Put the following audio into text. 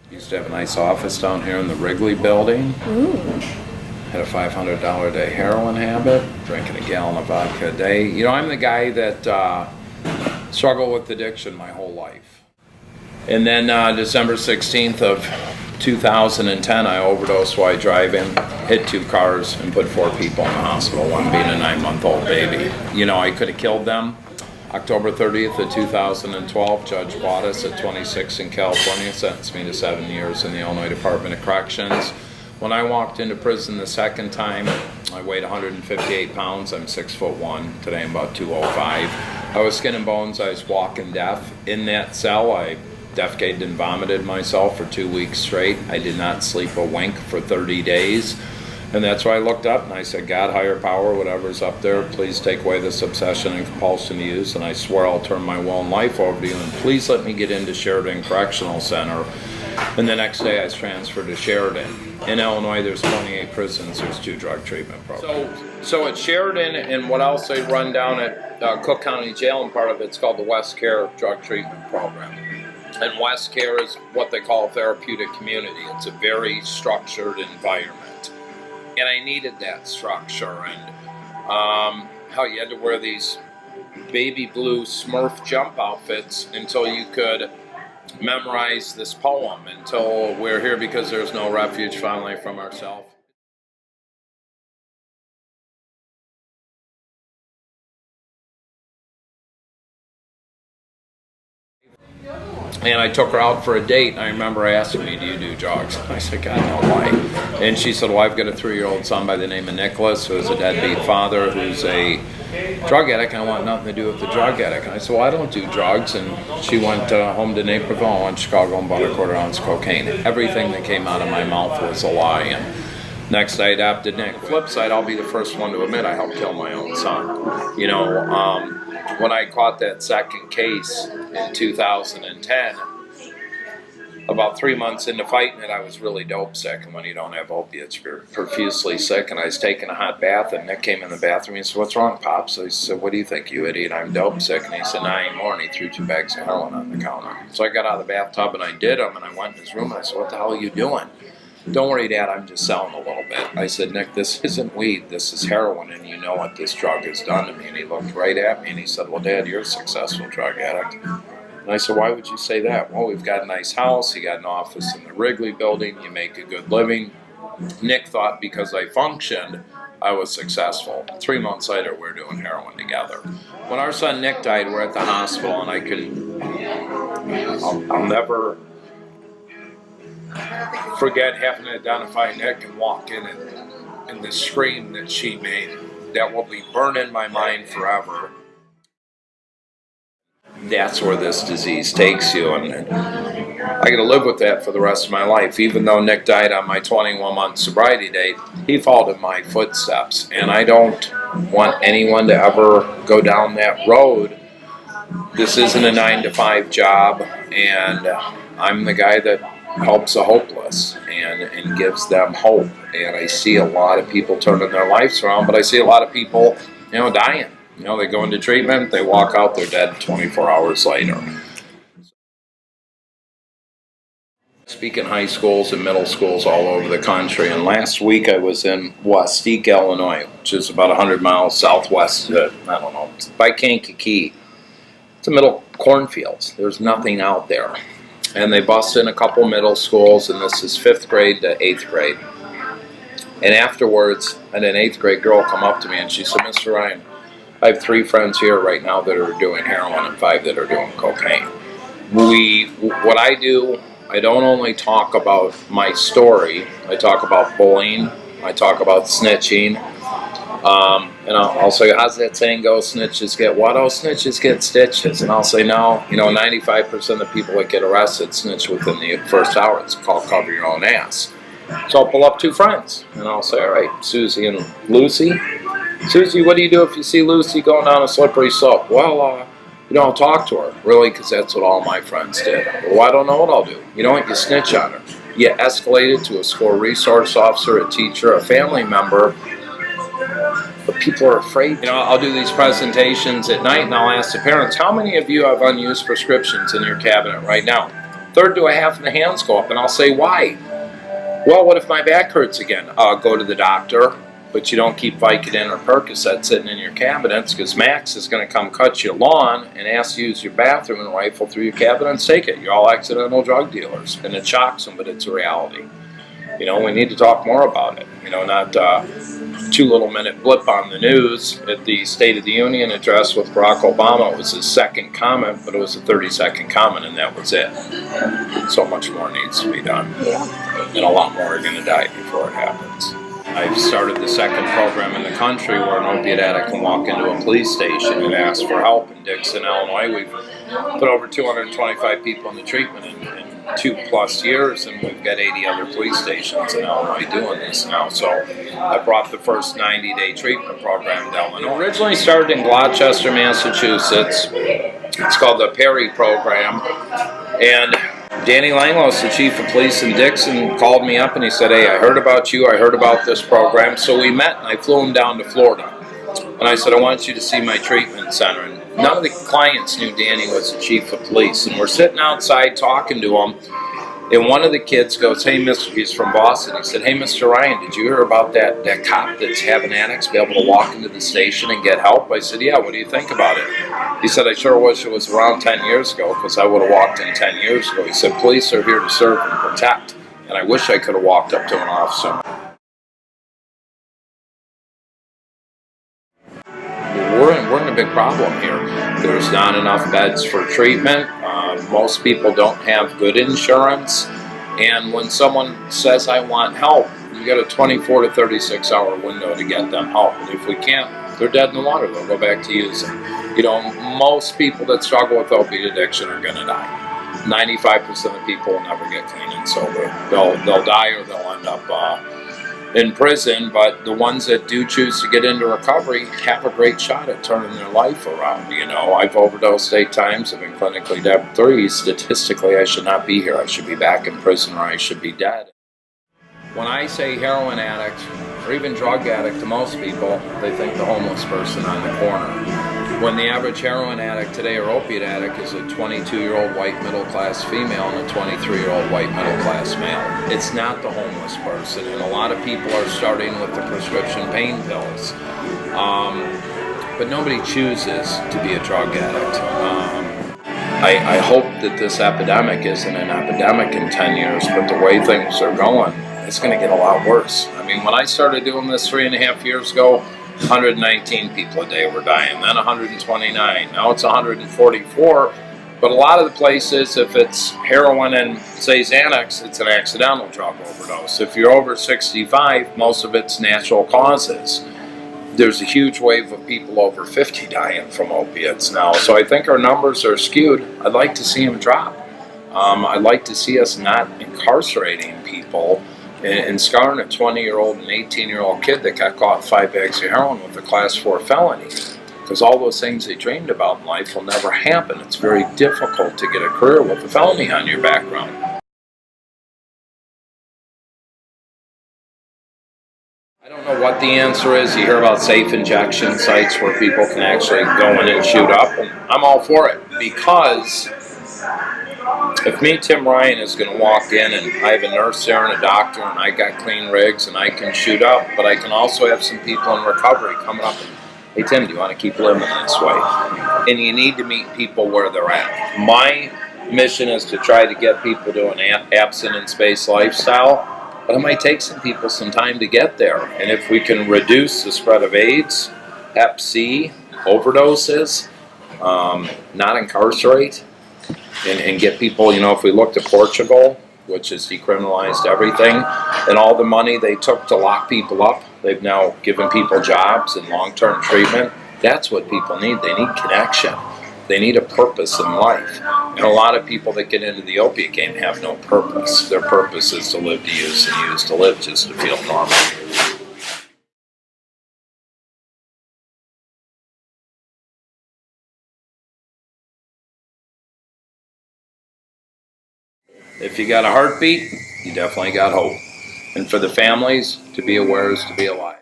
Used to have a nice office down here in the Wrigley building. Ooh. Had a $500 a day heroin habit, drinking a gallon of vodka a day. You know, I'm the guy that struggled with addiction my whole life. And then December 16th of 2010, I overdosed while driving, hit 2 cars, and put 4 people in the hospital, one being a 9-month-old baby. You know, I could have killed them. October 30th of 2012, Judge Wattis at 26 in California sentenced me to 7 years in the Illinois Department of Corrections. When I walked into prison the second time, I weighed 158 pounds. I'm 6'1". Today I'm about 205. I was skin and bones. I was walking deaf. In that cell, I defecated and vomited myself for 2 weeks straight. I did not sleep a wink for 30 days. And that's why I looked up and I said, God, higher power, whatever's up there, please take away this obsession and compulsion to use. And I swear I'll turn my will and life over to you. And please let me get into Sheridan Correctional Center. And the next day I was transferred to Sheridan. In Illinois, there's 28 prisons. There's 2 drug treatment programs. So at Sheridan, and what else they run down at Cook County Jail, and part of it's called the West Care Drug Treatment Program. And West Care is what they call a therapeutic community. It's a very structured environment. And I needed that structure. And how you had to wear these baby blue Smurf jump outfits until you could memorize this poem, until we're here because there's no refuge finally from ourselves. And I took her out for a date, and I remember asking me, do you do drugs? I said, God, no, why? And she said, well, I've got a 3-year-old son by the name of Nicholas, who is a deadbeat father, who's a drug addict, and I want nothing to do with the drug addict. And I said, well, I don't do drugs. And she went home to Naperville, went to Chicago, and bought a 1/4 ounce cocaine. Everything that came out of my mouth was a lie. And next, I adopted Nick. Flip side, I'll be the first one to admit I helped kill my own son. You know, when I caught that second case in 2010, about 3 months into fighting it, I was really dope sick. And when you don't have opiates, you're profusely sick. And I was taking a hot bath, and Nick came in the bathroom. He said, what's wrong, Pop? So he said, what do you think, you idiot? I'm dope sick. And he said, not anymore. And he threw 2 bags of heroin on the counter. So I got out of the bathtub, and I did them. And I went in his room, and I said, what the hell are you doing? Don't worry, Dad, I'm just selling a little bit. I said, Nick, this isn't weed, this is heroin, and you know what this drug has done to me. And he looked right at me, and he said, well, Dad, you're a successful drug addict. And I said, why would you say that? Well, we've got a nice house, you got an office in the Wrigley building, you make a good living. Nick thought because I functioned, I was successful. 3 months later, we're doing heroin together. When our son Nick died, we're at the hospital, and I'll never forget having to identify Nick and walk in, and the scream that she made that will be burned in my mind forever. That's where this disease takes you, and I got to live with that for the rest of my life. Even though Nick died on my 21-month sobriety date, he followed in my footsteps, and I don't want anyone to ever go down that road. This isn't a 9-to-5 job, and I'm the guy that helps the hopeless and gives them hope. And I see a lot of people turning their lives around, but I see a lot of people, you know, dying. You know, they go into treatment, they walk out, they're dead 24 hours later. Speak in high schools and middle schools all over the country. And last week I was in Wauseka, Illinois, which is about 100 miles southwest, by Kankakee. It's the middle cornfields. There's nothing out there. And they bust in a couple middle schools, and this is 5th grade to 8th grade. And afterwards, an 8th grade girl come up to me and she said, Mr. Ryan, I have 3 friends here right now that are doing heroin and 5 that are doing cocaine. What I do, I don't only talk about my story, I talk about bullying, I talk about snitching, and I'll say, how's that saying go, snitches get what? Oh, snitches get stitches. And I'll say, no, 95% of the people that get arrested snitch within the first hour. It's called cover your own ass. So I'll pull up 2 friends, and I'll say, all right, Susie and Lucy. Susie, what do you do if you see Lucy going down a slippery slope? Well, I'll talk to her. Really, because that's what all my friends did. Well, I don't know what I'll do. You know what? You snitch on her. You escalate it to a school resource officer, a teacher, a family member. But people are afraid. I'll do these presentations at night, and I'll ask the parents, how many of you have unused prescriptions in your cabinet right now? third to a half of the hands go up, and I'll say, why? Well, what if my back hurts again? Go to the doctor, but you don't keep Vicodin or Percocet sitting in your cabinets, because Max is going to come cut your lawn and ask you to use your bathroom and rifle through your cabinets. Take it. You're all accidental drug dealers. And it shocks them, but it's a reality. You know, we need to talk more about it. You know, not 2 little minute blip on the news at the State of the Union address with Barack Obama. It was his second comment, but it was a 30-second comment, and that was it. So much more needs to be done. And a lot more are going to die before it happens. I've started the second program in the country where an opiate addict can walk into a police station and ask for help. In Dixon, Illinois, we've put over 225 people into treatment in 2+ years, and we've got 80 other police stations in Illinois doing this now. So I brought the first 90-day treatment program to Illinois. Originally started in Gloucester, Massachusetts. It's called the Perry program, and Danny Langlos, the chief of police in Dixon, called me up and he said, hey, I heard about you, I heard about this program. So we met, and I flew him down to Florida. And I said, I want you to see my treatment center. And none of the clients knew Danny was the chief of police. And we're sitting outside talking to him, and one of the kids goes, hey, he's from Boston. He said, hey, Mr. Ryan, did you hear about that cop that's having addicts be able to walk into the station and get help? I said, yeah, what do you think about it? He said, I sure wish it was around 10 years ago, because I would have walked in 10 years ago. He said, police are here to serve and protect, and I wish I could have walked up to an officer. We're in a big problem here. There's not enough beds for treatment. Most people don't have good insurance. And when someone says, I want help, you got a 24 to 36 hour window to get them help. And if we can't, they're dead in the water. They'll go back to using. You know, most people that struggle with opiate addiction are going to die. 95% of people will never get clean and sober. They'll die, or they'll end up in prison, but the ones that do choose to get into recovery have a great shot at turning their life around. You know, I've overdosed 8 times, I've been clinically dead 3. Statistically, I should not be here. I should be back in prison, or I should be dead. When I say heroin addict, or even drug addict, to most people, they think the homeless person on the corner. When the average heroin addict today, or opiate addict, is a 22-year-old white middle-class female and a 23-year-old white middle-class male. It's not the homeless person, and a lot of people are starting with the prescription pain pills. But nobody chooses to be a drug addict. I hope that this epidemic isn't an epidemic in 10 years, but the way things are going, it's going to get a lot worse. I mean, when I started doing this 3.5 years ago, 119 people a day were dying, then 129, now it's 144, but a lot of the places, if it's heroin and, say, Xanax, it's an accidental drug overdose. If you're over 65, most of it's natural causes. There's a huge wave of people over 50 dying from opiates now, so I think our numbers are skewed. I'd like to see them drop. I'd like to see us not incarcerating people and scarring a 20-year-old and 18-year-old kid that got caught 5 bags of heroin with a class 4 felony. Because all those things they dreamed about in life will never happen. It's very difficult to get a career with a felony on your background. I don't know what the answer is. You hear about safe injection sites where people can actually go in and shoot up, and I'm all for it, because if me, Tim Ryan, is going to walk in and I have a nurse there and a doctor and I got clean rigs and I can shoot up, but I can also have some people in recovery coming up and, hey Tim, do you want to keep living this way? And you need to meet people where they're at. My mission is to try to get people to an abstinence-based lifestyle, but it might take some people some time to get there. And if we can reduce the spread of AIDS, Hep C, overdoses, not incarcerate, and get people, you know, if we look to Portugal, which has decriminalized everything, and all the money they took to lock people up, they've now given people jobs and long-term treatment. That's what people need. They need connection. They need a purpose in life. And a lot of people that get into the opiate game have no purpose. Their purpose is to live to use and use to live, just to feel normal. If you got a heartbeat, you definitely got hope. And for the families, to be aware is to be alive.